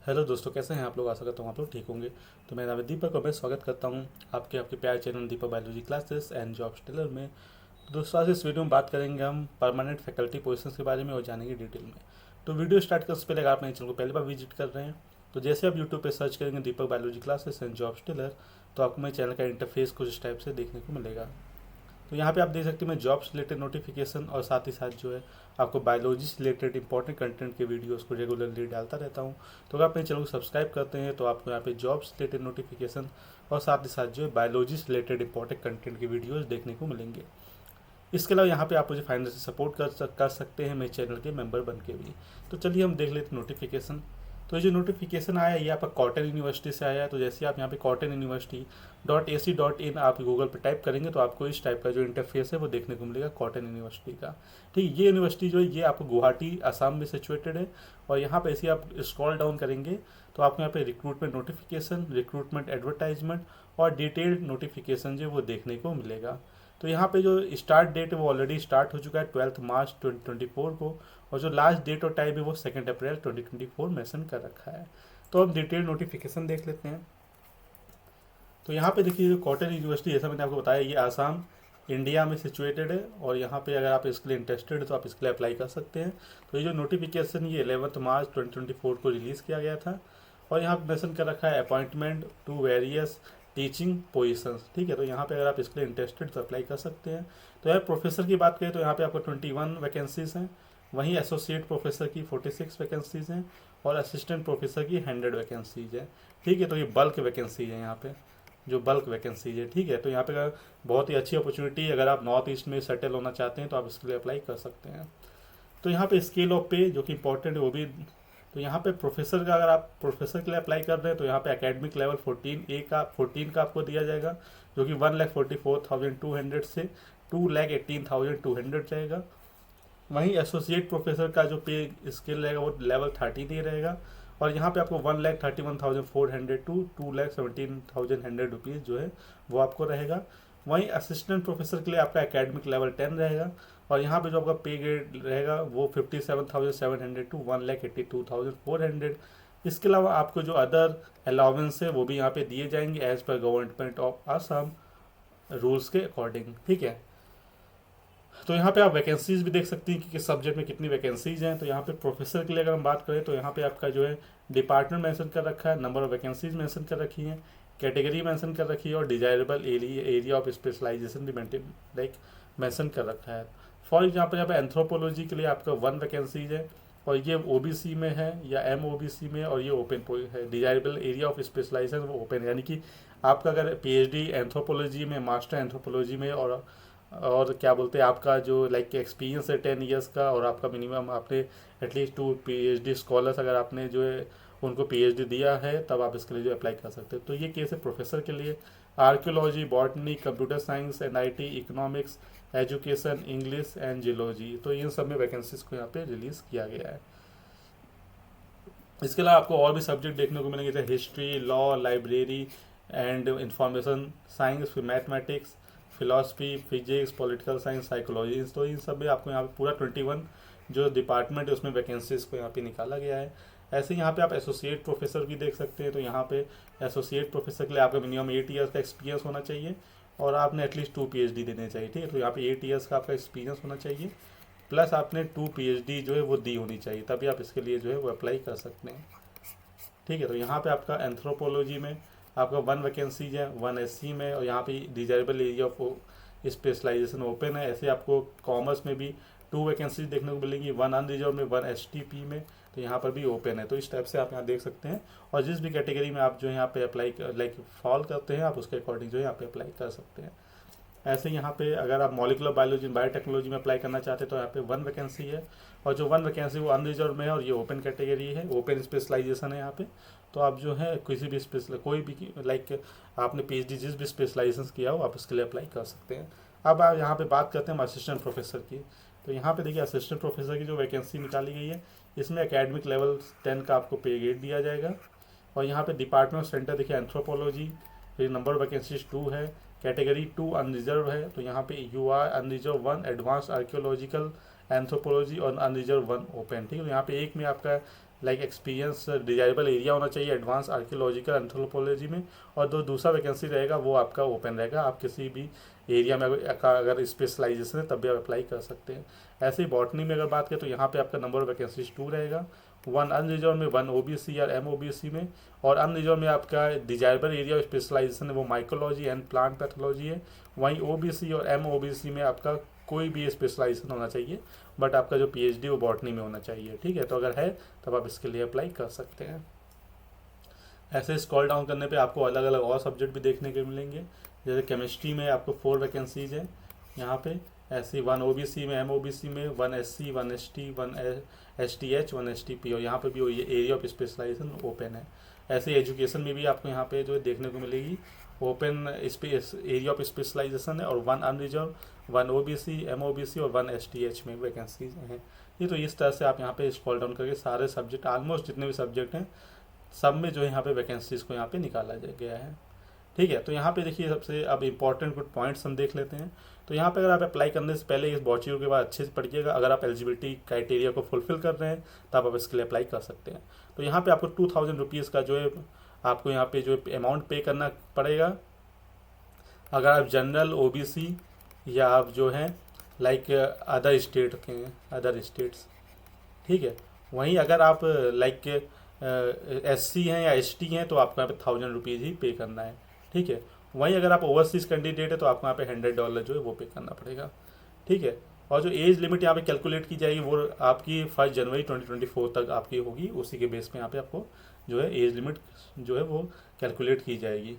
Hello दोस्तों, कैसे हैं आप लोग। आशा करता हूँ आप लोग ठीक होंगे। तो मेरा नाम है दीपक और मैं स्वागत करता हूँ आपके प्यारे channel Deepak biology classes and jobs tailor में। तो दोस्तों, आज इस वीडियो में बात करेंगे हम परमानेंट फैकल्टी पोजीशंस के बारे में और जानेंगे डिटेल में। तो वीडियो स्टार्ट करने से पहले अगर आप मेरे चैनल को पहली बार विजिट कर रहे हैं तो जैसे आप यूट्यूब पर सर्च करेंगे Deepak biology classes and jobs tailor, तो आपको मेरे चैनल का इंटरफेस कुछ इस टाइप से देखने को मिलेगा। तो यहाँ पे आप देख सकते हैं मैं जॉब से रिलेटेड नोटिफिकेशन और साथ ही साथ जो है आपको बायोलॉजी से रिलेटेड इंपॉर्टेंट कंटेंट के वीडियोस को रेगुलरली डालता रहता हूँ। तो अगर आप मेरे चैनल को सब्सक्राइब करते हैं तो आपको यहाँ पे जॉब से रिलेटेड नोटिफिकेशन और साथ ही साथ जो है बायोलॉजी से रिलेटेड इंपॉर्टेंट कंटेंट के वीडियोज़ देखने को मिलेंगे। इसके अलावा यहाँ पे आप मुझे फाइनेंशियल सपोर्ट कर सकते हैं मेरे चैनल के मेंबर बन के भी। तो चलिए हम देख लेते हैं नोटिफिकेशन। तो ये जो नोटिफिकेशन आया है ये आपका कॉटन यूनिवर्सिटी से आया है। तो जैसे आप यहाँ पे cottonuniversity.ac.in आप गूगल पे टाइप करेंगे तो आपको इस टाइप का जो इंटरफेस है वो देखने को मिलेगा कॉटन यूनिवर्सिटी का। ठीक, ये यूनिवर्सिटी जो है ये आपको गुवाहाटी असम में सिचुएटेड है। और यहाँ पे ऐसे आप स्क्रॉल डाउन करेंगे तो आपको यहाँ पे रिक्रूटमेंट नोटिफिकेशन, रिक्रूटमेंट एडवर्टाइजमेंट और डिटेल्ड नोटिफिकेशन जो वो देखने को मिलेगा। तो यहाँ पे जो स्टार्ट डेट है वो ऑलरेडी स्टार्ट हो चुका है 12 मार्च 2024 को। और जो लास्ट डेट और टाइम है वो 2 अप्रैल 2024 मेंशन कर रखा है। तो हम डिटेल नोटिफिकेशन देख लेते हैं। तो यहाँ पे देखिए कॉटन यूनिवर्सिटी, जैसा मैंने आपको बताया, ये आसाम इंडिया में सिचुएटेड है। और यहाँ पे अगर आप इसके लिए इंटरेस्टेड है तो आप इसके लिए अप्लाई कर सकते हैं। तो ये जो नोटिफिकेशन ये 11 मार्च 2024 को रिलीज़ किया गया था। और यहाँ पे मेंशन कर रखा है appointment to various teaching positions. ठीक है, तो यहाँ पे अगर आप इसके लिए इंटरेस्टेड तो अप्लाई कर सकते हैं। तो यार प्रोफेसर की बात करें तो यहाँ पे आपको 21 वैकेंसीज हैं। वहीं एसोसिएट प्रोफेसर की 46 वैकेंसीज हैं और असिस्टेंट प्रोफेसर की 100 वैकेंसीज है। ठीक है, तो ये बल्क वैकेंसी है यहाँ पे, जो बल्क वैकेंसीज है। ठीक है, तो यहाँ पे अगर बहुत ही अच्छी अपॉर्चुनिटी, अगर आप नॉर्थ ईस्ट में सेटल होना चाहते हैं तो आप इसके लिए अप्लाई कर सकते हैं। तो यहाँ पे स्केल ऑफ पे जो कि इंपॉर्टेंट है वो भी। तो यहाँ पे प्रोफेसर का, अगर आप प्रोफेसर के लिए अप्लाई कर रहे हैं तो यहाँ पे एकेडमिक लेवल 14 का आपको दिया जाएगा, जो कि 1,44,200 से 2,18,200 रहेगा। वहीं एसोसिएट प्रोफेसर का जो पे स्केल रहेगा वो लेवल 13 ही रहेगा। और यहाँ पे आपको 1,31,400 टू 2,17,100 जो है वो आपको रहेगा। वहीं असिस्टेंट प्रोफेसर के लिए आपका एकेडमिक लेवल 10 रहेगा। और यहाँ पे जो आपका पे ग्रेड रहेगा वो 57,700 टू 1,82,400। इसके अलावा आपको जो अदर अलाउंस है वो भी यहाँ पे दिए जाएंगे as per government of Assam rules के अकॉर्डिंग। ठीक है, तो यहाँ पे आप वैकेंसीज भी देख सकती हैं कि किस सब्जेक्ट में कितनी वैकेंसीज हैं। तो यहाँ पे प्रोफेसर के लिए अगर हम बात करें तो यहाँ पे आपका जो है डिपार्टमेंट मेंशन कर रखा है, नंबर ऑफ वैकेंसीज मेंशन कर रखी हैं, कैटेगरी मेंशन कर रखी है और डिजायरेबल एरिया ऑफ स्पेशलाइजेशन भी मेंशन कर रखा है। फॉर एग्जाम्पल यहाँ पे एंथ्रोपोलॉजी के लिए आपका 1 वैकेंसीज है और ये ओबीसी में है या MOBC में, और ये ओपन है। डिजायरेबल एरिया ऑफ स्पेशलाइजेशन वो ओपन है, यानी कि आपका अगर PhD एंथ्रोपोलॉजी में, मास्टर एंथ्रोपोलॉजी में और क्या बोलते हैं आपका जो लाइक एक्सपीरियंस है 10 ईयर्स का, और आपका मिनिमम आपने एटलीस्ट 2 PhD स्कॉलर्स अगर आपने जो है उनको PhD दिया है तब आप इसके लिए जो अप्लाई कर सकते हैं। तो ये केस है प्रोफेसर के लिए। Archaeology, botany, computer science, NIT, economics, education, English and geology, तो इन सब में वैकेंसीज को यहाँ पे रिलीज़ किया गया है। इसके अलावा आपको और भी सब्जेक्ट देखने को मिलेंगे जैसे history, law, library and information science, mathematics, philosophy, physics, political science, psychology. तो इन सब में आपको यहाँ पे पूरा 21 जो डिपार्टमेंट है उसमें वैकेंसीज को यहाँ पे निकाला गया है। ऐसे ही यहाँ पे आप एसोसिएट प्रोफेसर भी देख सकते हैं। तो यहाँ पे एसोसिएट प्रोफेसर के लिए आपका मिनिमम 8 ईयर्स का एक्सपीरियंस होना चाहिए और आपने एटलीस्ट 2 PhD देने चाहिए। ठीक है, तो यहाँ पे 8 ईयर्स का आपका एक्सपीरियंस होना चाहिए प्लस आपने 2 PhD जो है वो दी होनी चाहिए, तभी आप इसके लिए जो है वो अप्लाई कर सकते हैं। ठीक है, तो यहाँ पे आपका एंथ्रोपोलॉजी में आपका 1 वैकेंसीज है, 1 SC में, और यहाँ पे desirable area of specialisation open है। ऐसे आपको कॉमर्स में भी 2 वैकेंसीज देखने को मिलेंगी, 1 अनरिजर्व में, 1 STP में, तो यहाँ पर भी ओपन है। तो इस टाइप से आप यहाँ देख सकते हैं और जिस भी कैटेगरी में आप जो है यहाँ पे अप्लाई लाइक फॉल करते हैं आप उसके अकॉर्डिंग जो है यहाँ पे अप्लाई कर सकते हैं। ऐसे यहाँ पे अगर आप मॉलिकुलर बायोलॉजी, बायोटेक्नोलॉजी में अप्लाई करना चाहते हैं तो यहाँ पे 1 वैकेंसी है। और जो 1 वैकेंसी वो अनरिजर्व में है और ये ओपन कैटेगरी है, ओपन स्पेशलाइजेशन है यहाँ पे। तो आप जो है किसी भी स्पेशल कोई भी लाइक आपने PhD जिस भी स्पेशलाइजेशन किया हो आप उसके लिए अप्लाई कर सकते हैं। अब आप यहाँ पे बात करते हैं असिस्टेंट प्रोफेसर की। तो यहाँ पे देखिए असिस्टेंट प्रोफेसर की जो वैकेंसी निकाली गई है इसमें एकेडमिक लेवल 10 का आपको पे ग्रेड दिया जाएगा। और यहाँ पे डिपार्टमेंट सेंटर देखिए एंथ्रोपोलॉजी, फिर नंबर वैकेंसीज 2 है, कैटेगरी 2 अनरिजर्व है। तो यहाँ पे UR unreserve 1, advance archaeological anthropology और अनरिजर्व 1 ओपन। ठीक है, तो यहाँ पे एक में आपका लाइक एक्सपीरियंस डिजायरेबल एरिया होना चाहिए एडवांस आर्कियोलॉजिकल एंथ्रोपोलॉजी में, और दूसरा वैकेंसी रहेगा वो आपका ओपन रहेगा, आप किसी भी एरिया में अगर स्पेशलाइजेशन है तब भी आप अप्लाई कर सकते हैं। ऐसे ही बॉटनी में अगर बात करें तो यहाँ पे आपका नंबर ऑफ वैकेंसीज 2 रहेगा, 1 अनरिजर्व में, 1 ओबीसी या एमओबीसी में, और अनरिजर्व में आपका डिजायरेबल एरिया ऑफ स्पेशलाइजेशन है वो माइकोलॉजी एंड प्लांट पैथोलॉजी है। वहीं ओबीसी और एमओबीसी में आपका कोई भी स्पेशलाइजेशन होना चाहिए, बट आपका जो पीएचडी वो बॉटनी में होना चाहिए, ठीक है। तो अगर है तब आप इसके लिए अप्लाई कर सकते हैं। ऐसे स्क्रॉल डाउन करने पे आपको अलग अलग और सब्जेक्ट भी देखने को मिलेंगे, जैसे केमिस्ट्री में आपको 4 वैकेंसीज है यहाँ पे, ऐसे 1 ओबीसी में, एमओबीसी में, 1 एससी, 1 एसटी, 1 एसटीएच, 1 एसटीपी, और यहाँ पे भी ये एरिया ऑफ स्पेशलाइजेशन ओपन है। ऐसे एजुकेशन में भी आपको यहाँ पे जो है देखने को मिलेगी ओपन एरिया ऑफ स्पेशलाइजेशन है, और 1 अनरिजर्व, 1 ओबीसी, एमओबीसी और 1 एसटीएच में वैकेंसीज हैं। ये तो इस तरह से आप यहाँ पे स्क्रॉल डाउन करके सारे सब्जेक्ट, ऑलमोस्ट जितने भी सब्जेक्ट हैं सब में जो है यहाँ पे वैकेंसीज को यहाँ पे निकाला गया है, ठीक है। तो यहाँ पे देखिए सबसे अब इंपॉर्टेंट कुछ पॉइंट्स हम देख लेते हैं। तो यहाँ पे अगर आप अप्लाई करने से पहले इस ब्रॉचर के बाद अच्छे से पढ़िएगा, अगर आप एलिजिबिलिटी क्राइटेरिया को फुलफिल कर रहे हैं तब आप इसके लिए अप्लाई कर सकते हैं। तो यहाँ पे आपको 2000 रुपीज़ का जो है आपको यहाँ पे जो अमाउंट पे करना पड़ेगा, अगर आप जनरल, ओबीसी, या आप जो हैं लाइक अदर स्टेट के हैं, अदर स्टेट्स, ठीक है। वहीं अगर आप लाइक एससी हैं या एसटी हैं तो आपको यहाँ पे 1000 रुपीज़ ही पे करना है, ठीक है। वहीं अगर आप ओवरसीज़ कैंडिडेट है तो आपको यहाँ पे $100 जो है वो पे करना पड़ेगा, ठीक है। और जो एज लिमिट यहाँ पे कैलकुलेट की जाएगी वो आपकी 1 जनवरी 2024 तक आपकी होगी, उसी के बेस पे यहाँ पे आपको जो है एज लिमिट जो है वो कैलकुलेट की जाएगी।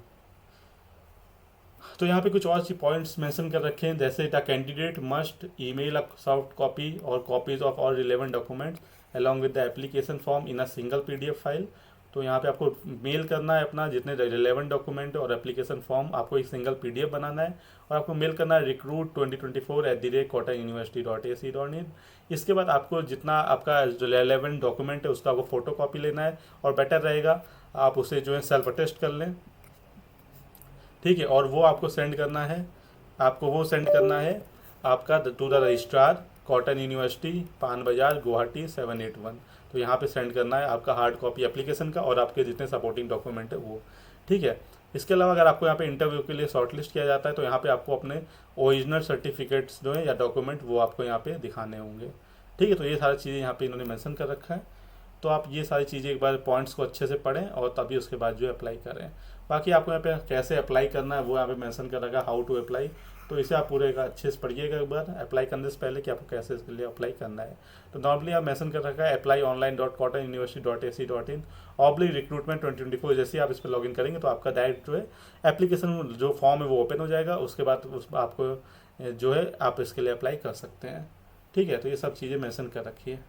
तो यहाँ पे कुछ और पॉइंट्स मेंशन कर रखे हैं, जैसे the candidate must email a soft copy और copies of all relevant documents along with the application form in a single PDF file. तो यहाँ पे आपको मेल करना है अपना जितने रिलेवेंट डॉक्यूमेंट और एप्लीकेशन फॉर्म, आपको एक सिंगल पीडीएफ बनाना है और आपको मेल करना है recruit2024@cottonuniversity.ac.in। इसके बाद आपको जितना आपका जो रिलेवेंट डॉक्यूमेंट है उसका आपको फोटो कॉपी लेना है, और बेटर रहेगा आप उसे जो है सेल्फ अटेस्ट कर लें, ठीक है। और वो आपको सेंड करना है, आपको वो सेंड करना है आपका to the registrar Cotton University, Pan Bazaar, Guwahati 781। तो यहाँ पे सेंड करना है आपका हार्ड कॉपी एप्लीकेशन का और आपके जितने सपोर्टिंग डॉक्यूमेंट है वो, ठीक है। इसके अलावा अगर आपको यहाँ पे इंटरव्यू के लिए शॉर्टलिस्ट किया जाता है तो यहाँ पे आपको अपने ओरिजिनल सर्टिफिकेट्स जो है या डॉक्यूमेंट वो आपको यहाँ पे दिखाने होंगे, ठीक है। तो ये सारी चीज़ें यहाँ पे इन्होंने मेंशन कर रखा है। तो आप ये सारी चीज़ें एक बार पॉइंट्स को अच्छे से पढ़ें और तभी उसके बाद जो अप्लाई करें। बाकी आपको यहाँ पे कैसे अप्लाई करना है वो यहाँ पे मेंशन कर रखा है, हाउ टू अप्लाई। तो इसे आप पूरे का अच्छे से पढ़िएगा एक बार अप्लाई करने से पहले कि आपको कैसे इसके लिए अप्लाई करना है। तो नॉर्मली आप मेंशन कर रखा है applyonline.cottonuniversity.ac.in/recruitment 2024। जैसे आप इस पर लॉगिन करेंगे तो आपका डायरेक्ट जो है एप्लीकेशन जो फॉर्म है वो ओपन हो जाएगा, उसके बाद उस आपको जो है आप इसके लिए अप्लाई कर सकते हैं, ठीक है। तो ये सब चीज़ें मेंशन कर रखी है।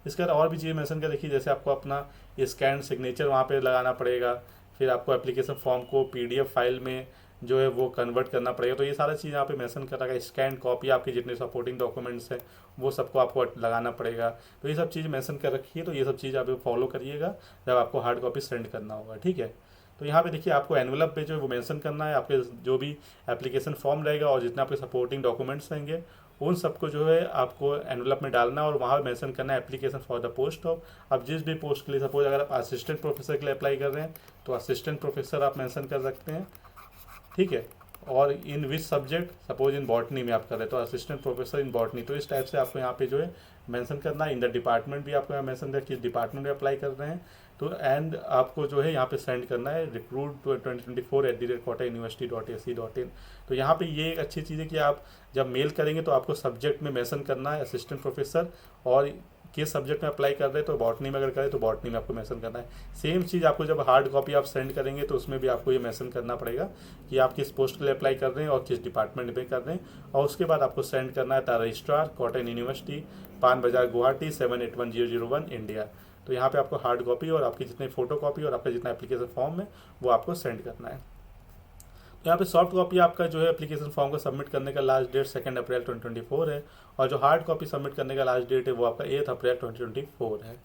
इसके बाद और भी चीज़ें मेंशन कर रखी है, जैसे आपको अपना स्कैन सिग्नेचर वहाँ पे लगाना पड़ेगा, फिर आपको एप्लीकेशन फॉर्म को पीडीएफ फाइल में जो है वो कन्वर्ट करना पड़ेगा। तो ये सारा चीज़ यहाँ पे मेंशन कर रखा है। स्कैन कॉपी आपके जितने सपोर्टिंग डॉक्यूमेंट्स हैं वो सबको आपको लगाना पड़ेगा। तो ये सब चीज़ मेंशन कर रखी है, तो ये सब चीज़ आप फॉलो करिएगा जब आपको हार्ड कॉपी सेंड करना होगा, ठीक है। तो यहाँ पे देखिए आपको एनवेलप पे जो है वो मेंशन करना है आपके जो भी एप्लीकेशन फॉर्म रहेगा और जितने आपके सपोर्टिंग डॉक्यूमेंट्स रहेंगे उन सबको जो है आपको एनवेलप में डालना है और वहाँ मेंशन करना है application for the post of. अब जिस भी पोस्ट के लिए, सपोज अगर आप असिस्टेंट प्रोफेसर के लिए अप्लाई कर रहे हैं तो असिस्टेंट प्रोफेसर आप मेंशन कर सकते हैं, ठीक है। और in which subject, suppose in botany में आप कर रहे हैं तो असिस्टेंट प्रोफेसर इन बॉटनी। तो इस टाइप से आपको यहाँ पे जो है मेंशन करना है। इन द डिपार्टमेंट भी आपको यहाँ मेंशन कर किस डिपार्टमेंट में अप्लाई कर रहे हैं। तो एंड आपको जो है यहाँ पे सेंड करना है recruit2024@cottonuniversity.ac.in। तो यहाँ पे ये एक अच्छी चीज़ है कि आप जब मेल करेंगे तो आपको सब्जेक्ट में मेंशन करना है असिस्टेंट प्रोफेसर, और किस सब्जेक्ट में अप्लाई कर रहे हैं तो बॉटनी में अगर करें तो बॉटनी में आपको मेंशन करना है। सेम चीज़ आपको जब हार्ड कॉपी आप सेंड करेंगे तो उसमें भी आपको ये मेंशन करना पड़ेगा कि आप किस पोस्ट के लिए अप्लाई कर रहे हैं और किस डिपार्टमेंट में कर रहे हैं। और उसके बाद आपको सेंड करना है the registrar Cotton University, Pan Bazaar, Guwahati 7810001 India. तो यहाँ पे आपको हार्ड कॉपी और आपकी जितनी फोटो कॉपी और आपका जितना एप्लीकेशन फॉर्म है वो आपको सेंड करना है। तो यहाँ पे सॉफ्ट कॉपी आपका जो है एप्लीकेशन फॉर्म को सबमिट करने का लास्ट डेट 2 अप्रैल 2024 है, और जो हार्ड कॉपी सबमिट करने का लास्ट डेट है वो आपका 8 अप्रैल 2024 है,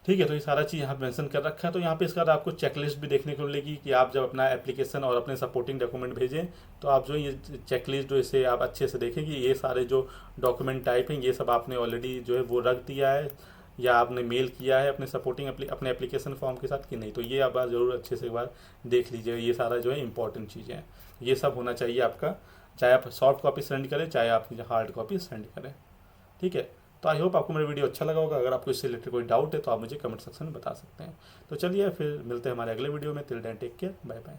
ठीक है। तो ये सारा चीज़ यहाँ मेंशन कर रखा है। तो यहाँ पे इसका आपको चेकलिस्ट भी देखने को मिलेगी कि आप जब अपना एप्लीकेशन और अपने सपोर्टिंग डॉक्यूमेंट भेजें तो आप जो ये चेकलिस्ट जो इसे आप अच्छे से देखें कि ये सारे जो डॉक्यूमेंट टाइप हैं ये सब आपने ऑलरेडी जो है वो रख दिया है या आपने मेल किया है अपने सपोर्टिंग अपने एप्लीकेशन फॉर्म के साथ कि नहीं। तो ये आप बार ज़रूर अच्छे से एक बार देख लीजिए, ये सारा जो है इंपॉर्टेंट चीज़ें हैं, ये सब होना चाहिए आपका, चाहे आप सॉफ्ट कॉपी सेंड करें चाहे आप हार्ड कॉपी सेंड करें। ठीक है, तो आई होप आपको मेरा वीडियो अच्छा लगा होगा। अगर आपको इससे रिलेटेड कोई डाउट है तो आप मुझे कमेंट सेक्शन में बता सकते हैं। तो चलिए फिर मिलते हैं हमारे अगले वीडियो में। Till then take care, bye bye.